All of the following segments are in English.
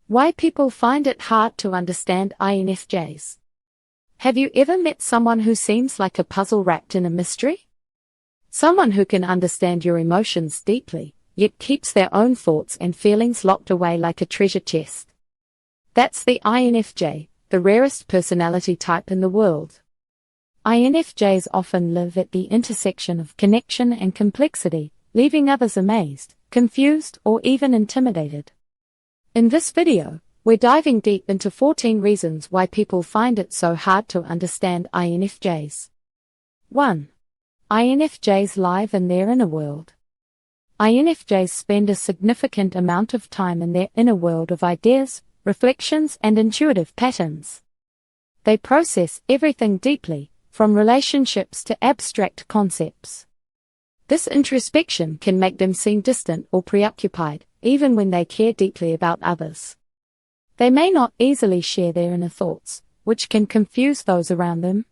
Why people find it hard to understand INFJs. Have you ever met someone who seems like a puzzle wrapped in a mystery? Someone who can understand your emotions deeply, yet keeps their own thoughts and feelings locked away like a treasure chest. That's the INFJ, the rarest personality type in the world. INFJs often live at the intersection of connection and complexity, leaving others amazed, confused, or even intimidated. In this video, we're diving deep into 14 reasons why people find it so hard to understand INFJs. 1. INFJs live in their inner world. INFJs spend a significant amount of time in their inner world of ideas, reflections, and intuitive patterns. They process everything deeply, from relationships to abstract concepts. This introspection can make them seem distant or preoccupied, even when they care deeply about others. They may not easily share their inner thoughts, which can confuse those around them.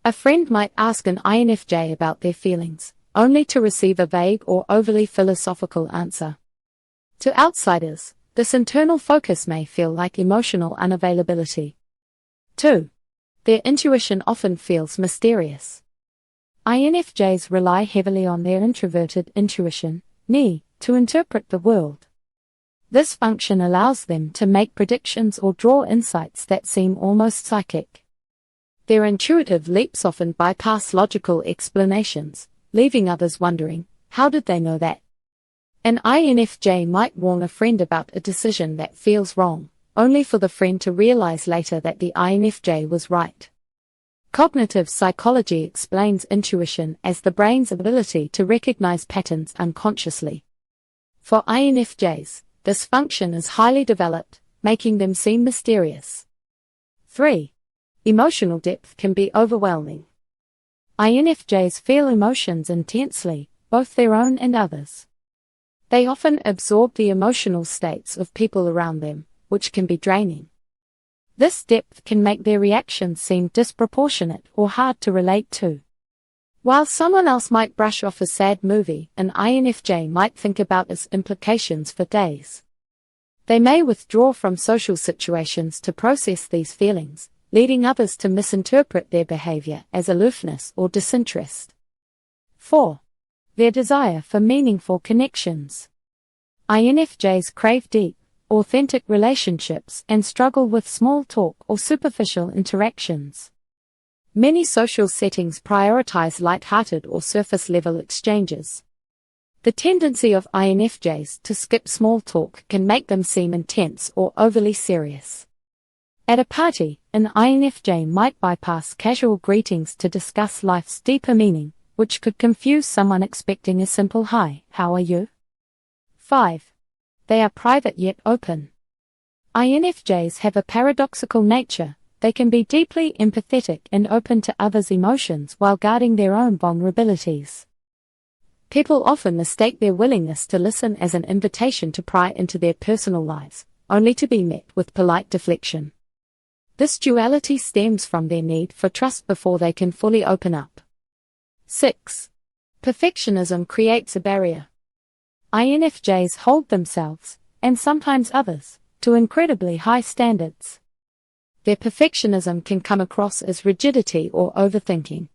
A friend might ask an INFJ about their feelings, only to receive a vague or overly philosophical answer. To outsiders, this internal focus may feel like emotional unavailability. 2. Their intuition often feels mysterious. INFJs rely heavily on their introverted intuition, (NI), to interpret the world. This function allows them to make predictions or draw insights that seem almost psychic. Their intuitive leaps often bypass logical explanations, leaving others wondering, how did they know that? An INFJ might warn a friend about a decision that feels wrong, only for the friend to realize later that the INFJ was right. Cognitive psychology explains intuition as the brain's ability to recognize patterns unconsciously. For INFJs, this function is highly developed, making them seem mysterious. 3. Emotional depth can be overwhelming. INFJs feel emotions intensely, both their own and others. They often absorb the emotional states of people around them, which can be draining. This depth can make their reactions seem disproportionate or hard to relate to. While someone else might brush off a sad movie, an INFJ might think about its implications for days. They may withdraw from social situations to process these feelings, leading others to misinterpret their behavior as aloofness or disinterest. 4. Their desire for meaningful connections. INFJs crave deep, authentic relationships and struggle with small talk or superficial interactions. Many social settings prioritize light-hearted or surface-level exchanges. The tendency of INFJs to skip small talk can make them seem intense or overly serious. At a party, an INFJ might bypass casual greetings to discuss life's deeper meaning, which could confuse someone expecting a simple "Hi, how are you?" 5. They are private yet open. INFJs have a paradoxical nature. They can be deeply empathetic and open to others' emotions while guarding their own vulnerabilities. People often mistake their willingness to listen as an invitation to pry into their personal lives, only to be met with polite deflection. This duality stems from their need for trust before they can fully open up. 6. Perfectionism creates a barrier. INFJs hold themselves, and sometimes others, to incredibly high standards. Their perfectionism can come across as rigidity or overthinking.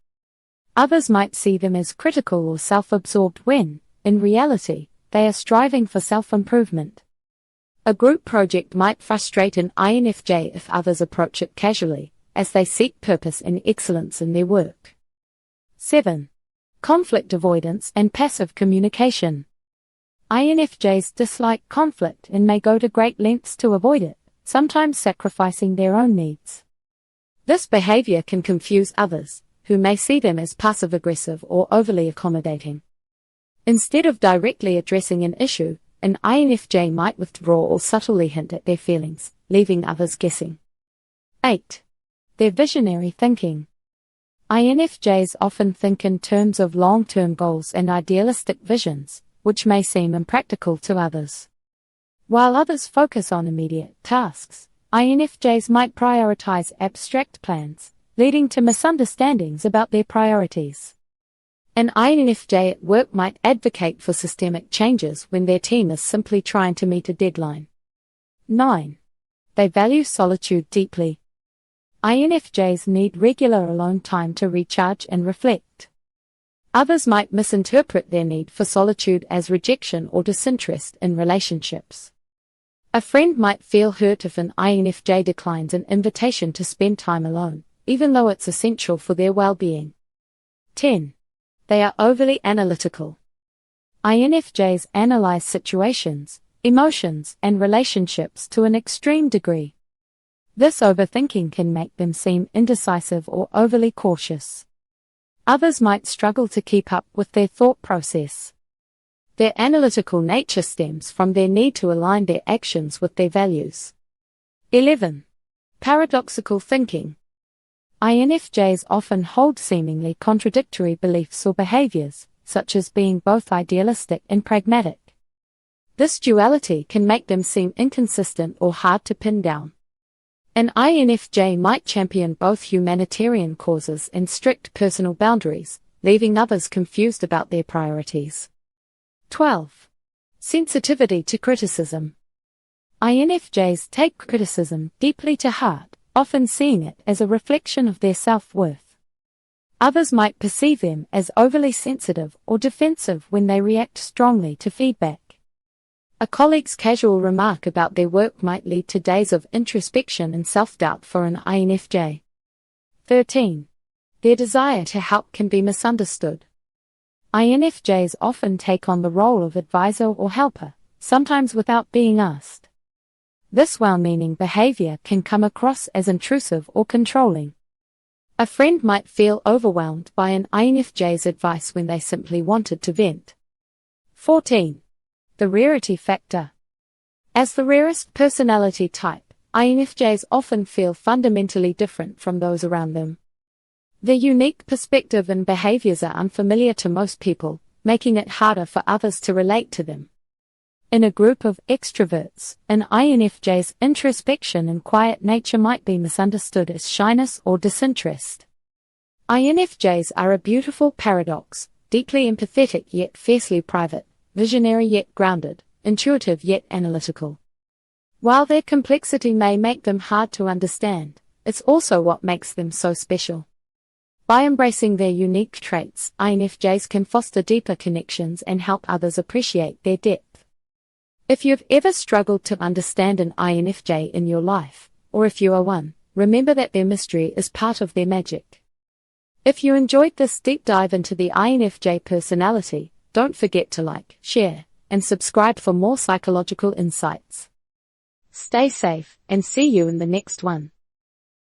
Others might see them as critical or self-absorbed when, in reality, they are striving for self-improvement. A group project might frustrate an INFJ if others approach it casually, as they seek purpose and excellence in their work. 7. Conflict avoidance and passive communication. INFJs dislike conflict and may go to great lengths to avoid it, sometimes sacrificing their own needs. This behavior can confuse others, who may see them as passive-aggressive or overly accommodating. Instead of directly addressing an issue, an INFJ might withdraw or subtly hint at their feelings, leaving others guessing. 8. Their visionary thinking. INFJs often think in terms of long-term goals and idealistic visions, which may seem impractical to others. While others focus on immediate tasks, INFJs might prioritize abstract plans, leading to misunderstandings about their priorities. An INFJ at work might advocate for systemic changes when their team is simply trying to meet a deadline. 9. They value solitude deeply. INFJs need regular alone time to recharge and reflect. Others might misinterpret their need for solitude as rejection or disinterest in relationships. A friend might feel hurt if an INFJ declines an invitation to spend time alone, even though it's essential for their well-being. 10. They are overly analytical. INFJs analyze situations, emotions, and relationships to an extreme degree. This overthinking can make them seem indecisive or overly cautious. Others might struggle to keep up with their thought process. Their analytical nature stems from their need to align their actions with their values. 11. Paradoxical thinking. INFJs often hold seemingly contradictory beliefs or behaviors, such as being both idealistic and pragmatic. This duality can make them seem inconsistent or hard to pin down. An INFJ might champion both humanitarian causes and strict personal boundaries, leaving others confused about their priorities. 12. Sensitivity to criticism. INFJs take criticism deeply to heart, often seeing it as a reflection of their self-worth. Others might perceive them as overly sensitive or defensive when they react strongly to feedback. A colleague's casual remark about their work might lead to days of introspection and self-doubt for an INFJ. 13. Their desire to help can be misunderstood. INFJs often take on the role of advisor or helper, sometimes without being asked. This well-meaning behavior can come across as intrusive or controlling. A friend might feel overwhelmed by an INFJ's advice when they simply wanted to vent. 14. The rarity factor. As the rarest personality type, INFJs often feel fundamentally different from those around them. Their unique perspective and behaviors are unfamiliar to most people, making it harder for others to relate to them. In a group of extroverts, an INFJ's introspection and quiet nature might be misunderstood as shyness or disinterest. INFJs are a beautiful paradox, deeply empathetic yet fiercely private, visionary yet grounded, intuitive yet analytical. While their complexity may make them hard to understand, it's also what makes them so special. By embracing their unique traits, INFJs can foster deeper connections and help others appreciate their depth. If you've ever struggled to understand an INFJ in your life, or if you are one, remember that their mystery is part of their magic. If you enjoyed this deep dive into the INFJ personality, don't forget to like, share, and subscribe for more psychological insights. Stay safe, and see you in the next one.